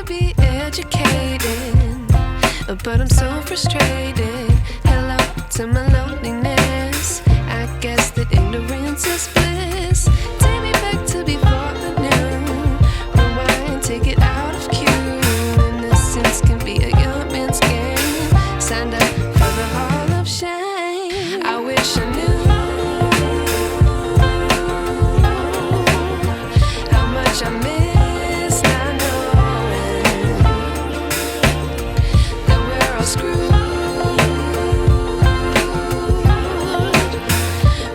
to be educated, but I'm so frustrated. Hello to my loneliness. I guess that ignorance is bliss. Take me back to before I knew. Rewind, take it out of cue. Innocence can be a young man's game. Signed up for the hall of shame. I wish I knew how much I miss not knowing that we're all screwed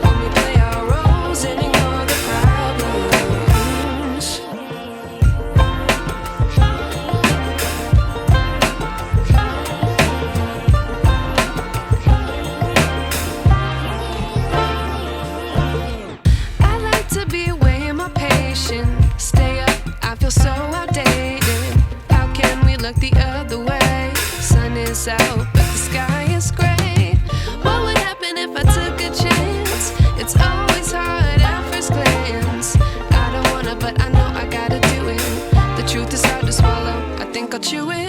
when we play our roles and ignore the problems. I like to be away in my patience. Stay up, I feel so outdated. How can we look the other way? Sun is out, but the sky is gray. What would happen if I took a chance? It's always hard at first glance. I don't wanna, but I know I gotta do it. The truth is hard to swallow, I think I'll chew it.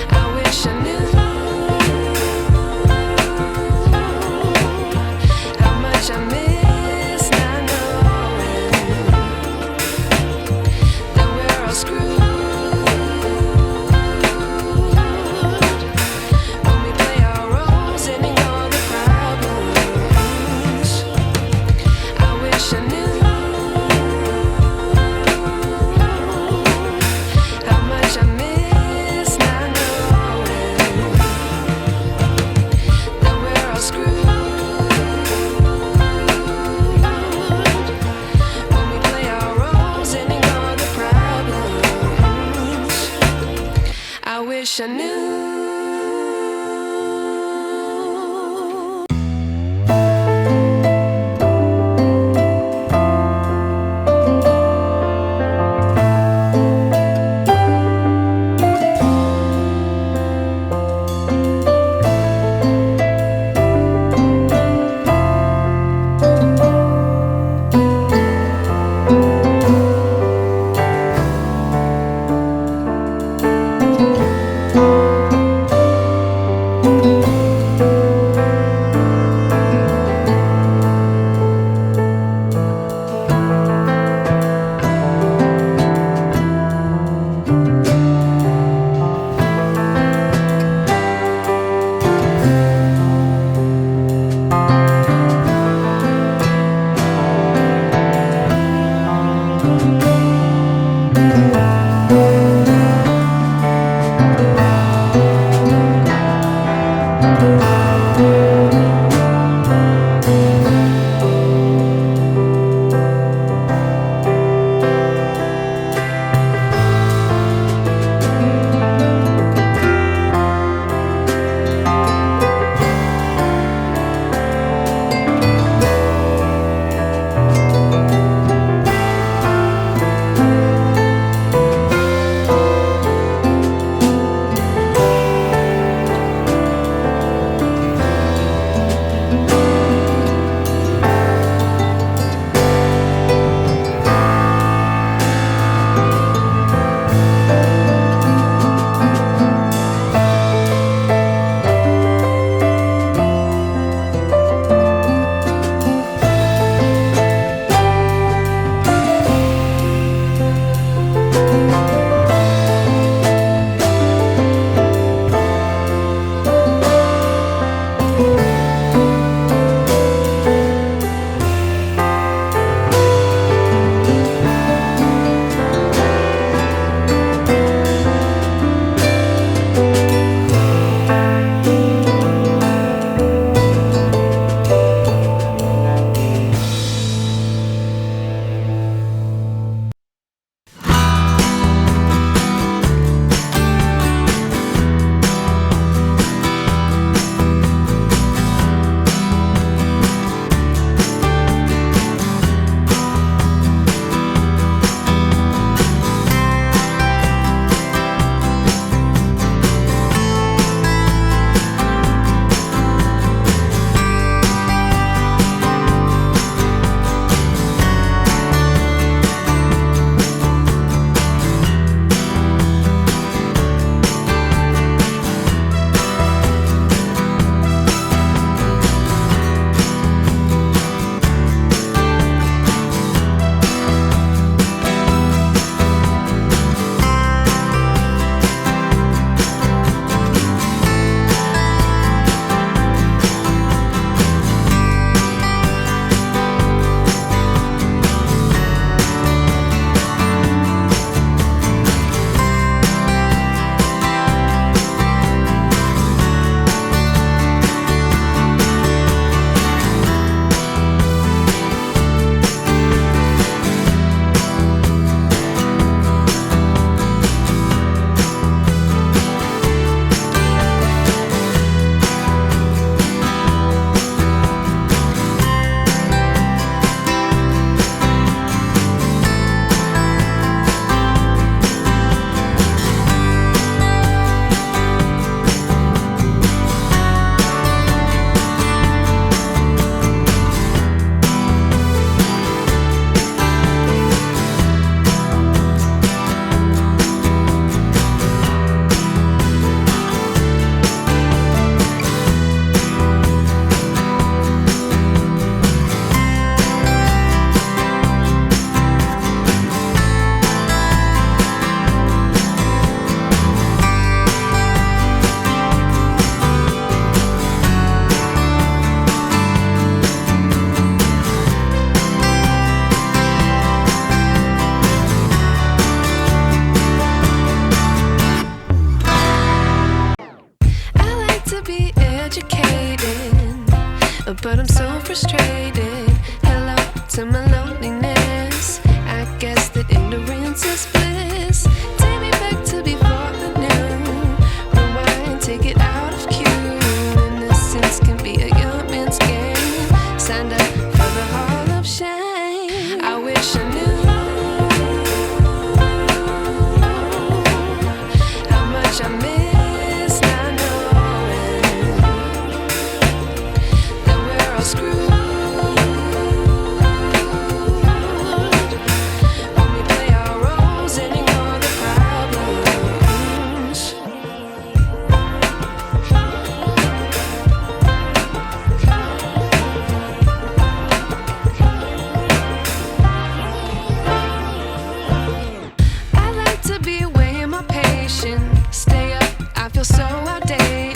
I wish I knew how much I miss not but I'm so frustrated. Hello to my loneliness. I guess that ignorance is bliss. Take me back to before I knew. Rewind, take it out of cue. Innocence can be a young man's game. Signed up for the hall of shame. I wish I knew how much I miss not knowing that we're all screwed when we play our roles and ignore the problems. I like to be weighing my patience. Stay up, I feel so outdated.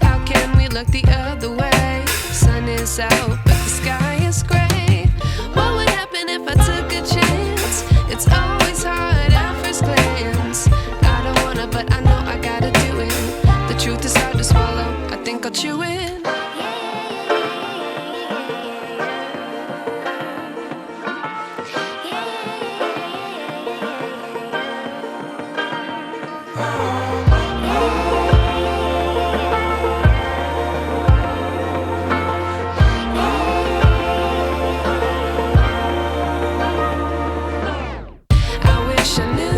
How can we look the other way? Sun is out, but the sky is gray. What would happen if I took a chance? It's always hard at first glance. I don't wanna, but I know I gotta do it. The truth is hard to swallow, I think I'll chew it. I wish I knew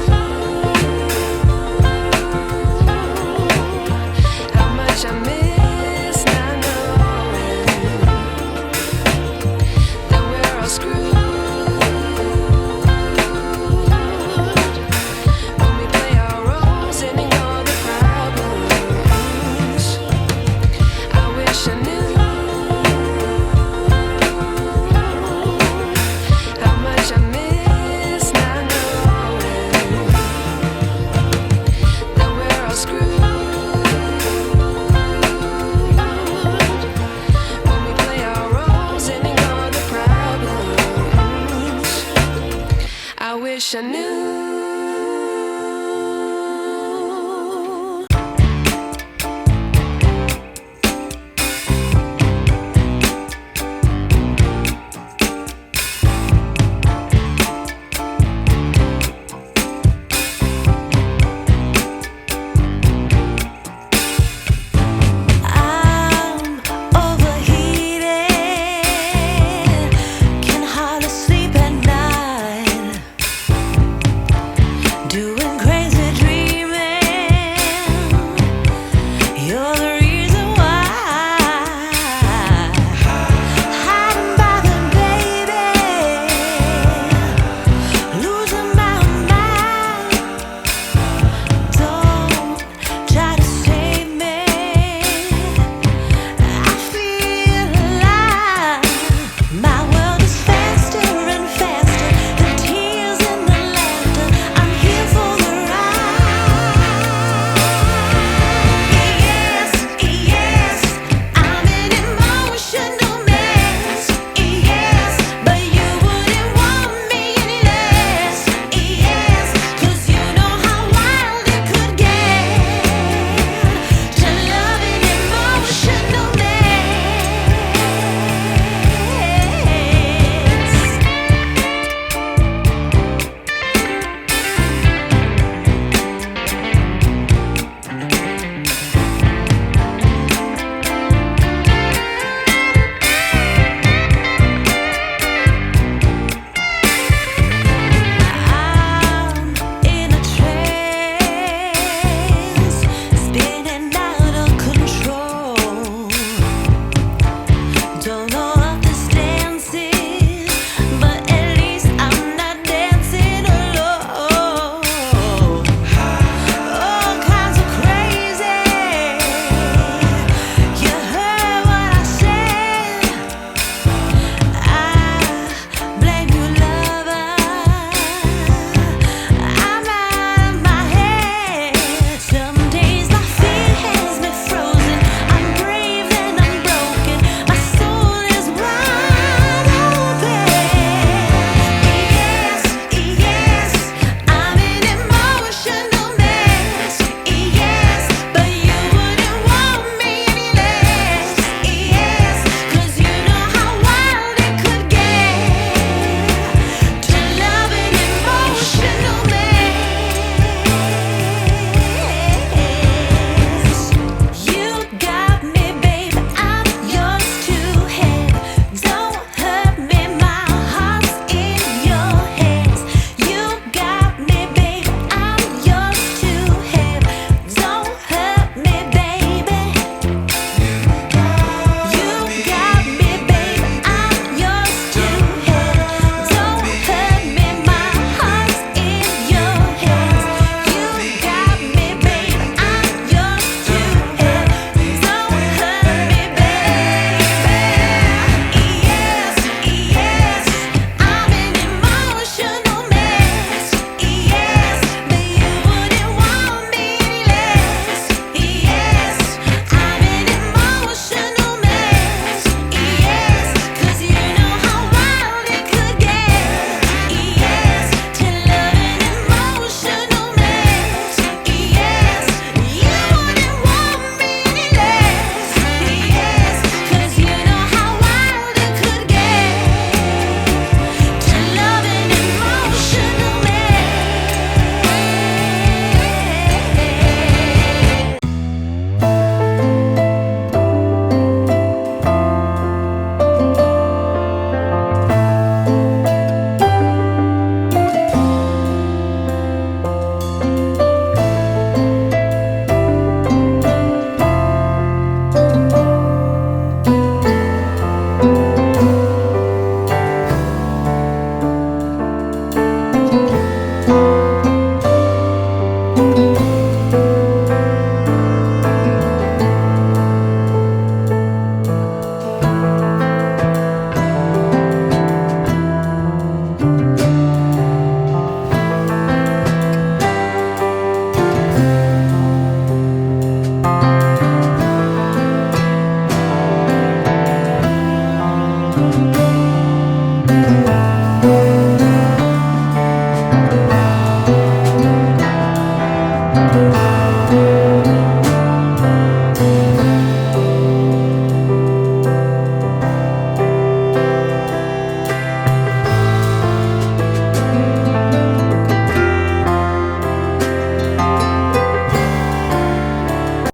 how much I miss not knowing that we're all screwed when we play our roles and ignore the problems. I wish I knew how much I miss not knowing that we're all screwed when we play our roles and ignore the problems. I wish I knew